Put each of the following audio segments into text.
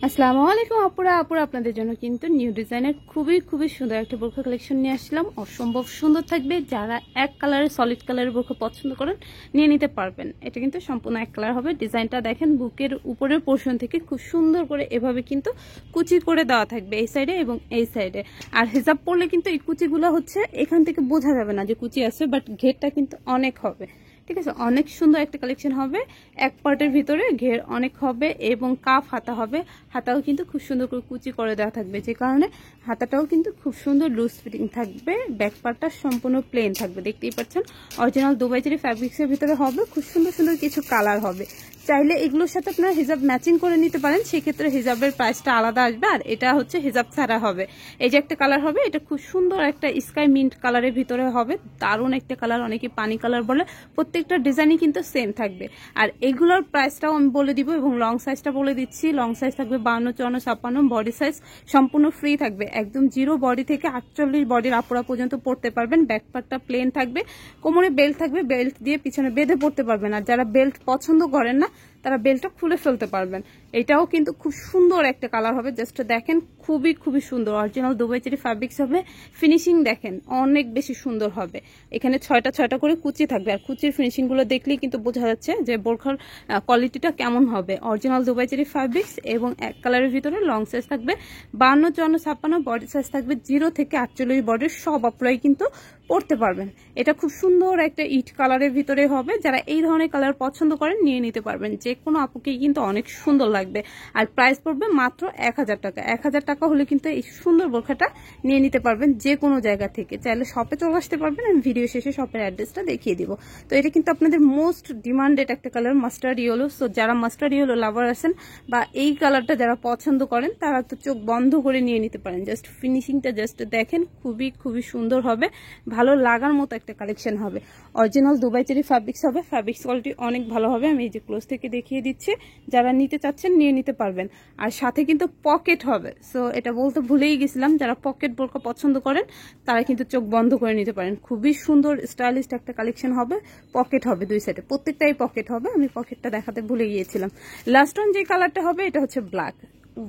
আসসালামু আলাইকুম আপুরা আপনাদের জন্য কিন্তু নিউ ডিজাইনের খুবই সুন্দর একটা বোরখা কালেকশন নিয়ে আসলাম। অসম্ভব সুন্দর থাকবে। যারা এক কালারের সলিড কালারের বোরখা পছন্দ করেন নিয়ে নিতে পারবেন। এটা কিন্তু সম্পূর্ণ এক কালার হবে। ডিজাইনটা দেখেন, বুকের উপরের পোর্শন থেকে খুব সুন্দর করে এভাবে কিন্তু কুচি করে দেওয়া থাকবে এই সাইডে এবং এই সাইডে। আর হিজাব পরলে কিন্তু এই কুচিগুলো হচ্ছে এখান থেকে বোঝা যাবে না যে কুচি আছে, বাট ঘেরটা কিন্তু অনেক হবে। ঠিক আছে, অনেক সুন্দর একটা কালেকশন হবে। এক পার্টের ভিতরে ঘের অনেক হবে এবং কাফ হাতা হবে। হাতাও কিন্তু খুব সুন্দর করে কুচি করে দেওয়া থাকবে, যে কারণে হাতাটাও কিন্তু খুব সুন্দর লুজ ফিটিং থাকবে। ব্যাক পার্টটা সম্পূর্ণ প্লেন থাকবে, দেখতেই পাচ্ছেন। অরিজিনাল দুবাই চেরি ফ্যাব্রিক্সের ভিতরে হবে। খুব সুন্দর কিছু কালার হবে। চাইলে এগুলোর সাথে আপনারা হিজাব ম্যাচিং করে নিতে পারেন, সেক্ষেত্রে হিজাবের প্রাইসটা আলাদা আসবে। আর এটা হচ্ছে হিজাব ছাড়া হবে। এই যে একটা কালার হবে, এটা খুব সুন্দর একটা স্কাই মিন্ট কালারের ভিতরে হবে। দারুণ একটা কালার, অনেকে পানি কালার বলে। প্রত্যেকটা ডিজাইনই কিন্তু সেম থাকবে। আর এগুলোর প্রাইসটাও আমি বলে দিব এবং লং সাইজটা বলে দিচ্ছি। লং সাইজ থাকবে 52, 54, 56। বডি সাইজ সম্পূর্ণ ফ্রি থাকবে, একদম জিরো বডি থেকে 48 বডির আপুরা পর্যন্ত পড়তে পারবেন। ব্যাক পার্টটা প্লেন থাকবে, কোমরে বেল্ট থাকবে, বেল্ট দিয়ে পিছনে বেঁধে পড়তে পারবেন। আর যারা বেল্ট পছন্দ করেন না তারা বেল্টটা খুলে ফেলতে পারবেন। এটাও কিন্তু খুব সুন্দর একটা কালার হবে। জাস্ট দেখেন, খুবই সুন্দর। অরিজিনাল দুবাই চেরি ফ্যাব্রিক্স হবে। ফিনিশিং দেখেন, অনেক বেশি সুন্দর হবে। এখানে ছয়টা করে কুচি থাকবে। আর কুচির ফিনিশিং গুলো দেখলেই কিন্তু বোঝা যাচ্ছে যে বোরখার কোয়ালিটিটা কেমন হবে। অরিজিনাল দুবাই চেরি ফ্যাব্রিক্স এবং এক কালারের ভিতরে লং সাইজ থাকবে 52, 54, 56। বডি সাইজ থাকবে 0 থেকে 48 বডির সব আপুরাই কিন্তু পড়তে পারবেন। এটা খুব সুন্দর একটা ইট কালারের ভিতরে হবে। যারা এই ধরনের কালার পছন্দ করেন নিয়ে নিতে পারবেন। যে কোনো আপুকে কিন্তু অনেক সুন্দর লাগবে। আর প্রাইস পড়বে মাত্র 1000 টাকা। 1000 টাকা হলে কিন্তু এই সুন্দর বোরখাটা নিয়ে নিতে পারবেন যে কোনো জায়গা থেকে। চাইলে শপে চলে আসতে পারবেন। আমি ভিডিও শেষে শপের অ্যাড্রেসটা দেখিয়ে দিব। তো এটা কিন্তু আপনাদের মোস্ট ডিমান্ডেড একটা কালার, মাস্টার্ড ইয়েলো। সো যারা মাস্টার্ড ইয়েলো লাভার আছেন বা এই কালারটা যারা পছন্দ করেন তারা তো চোখ বন্ধ করে নিয়ে নিতে পারেন। জাস্ট ফিনিশিংটা জাস্ট দেখেন, খুবই সুন্দর হবে। ভালো লাগার মতো একটা কালেকশন হবে। অরিজিনাল দুবাই চেরি ফ্যাব্রিক্স হবে। ফ্যাব্রিক্স কোয়ালিটি অনেক ভালো হবে। আমি এই যে ক্লোজ থেকে দেখিয়ে দিচ্ছি, যারা নিতে চাচ্ছেন নিয়ে নিতে পারবেন। আর সাথে কিন্তু পকেট হবে। সো এটা বলতে ভুলেই গেছিলাম, যারা পকেট বোরকা পছন্দ করেন তারা কিন্তু চোখ বন্ধ করে নিতে পারেন। খুবই সুন্দর স্টাইলিশ একটা কালেকশন হবে। পকেট হবে দুই সাইডে, প্রত্যেকটাই পকেট হবে। আমি পকেটটা দেখাতে ভুলে গিয়েছিলাম। লাস্ট অন যে কালারটা হবে এটা হচ্ছে ব্ল্যাক।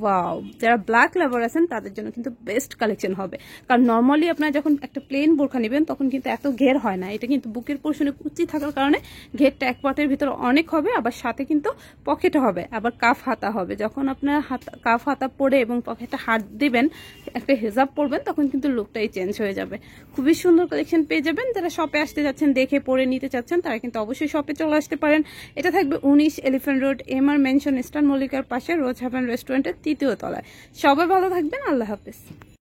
ওয়াও, যারা ব্ল্যাক লাভার আছেন তাদের জন্য কিন্তু বেস্ট কালেকশন হবে। কারণ নর্মালি আপনারা যখন একটা প্লেন বোরখা নেবেন তখন কিন্তু এত ঘের হয় না। এটা কিন্তু বুকের পোর্শনে কুচি থাকার কারণে ঘেরটা এক পাটের ভিতরে অনেক হবে। আবার সাথে কিন্তু পকেট হবে, আবার কাফ হাতা হবে। যখন আপনার কাফ হাতা পরে এবং পকেটে হাত দিবেন, একটা হেজাব পরবেন, তখন কিন্তু লুকটাই চেঞ্জ হয়ে যাবে। খুবই সুন্দর কালেকশন পেয়ে যাবেন। যারা শপে আসতে যাচ্ছেন, দেখে পরে নিতে চাচ্ছেন, তারা কিন্তু অবশ্যই শপে চলে আসতে পারেন। এটা থাকবে 19 Elephant Road, MR Mansion, Eastern মল্লিকার পাশে, রোজ হ্যাভেন রেস্টুরেন্টের 3য় তলায়। সবাই ভালো থাকবেন। আল্লাহ হাফেজ।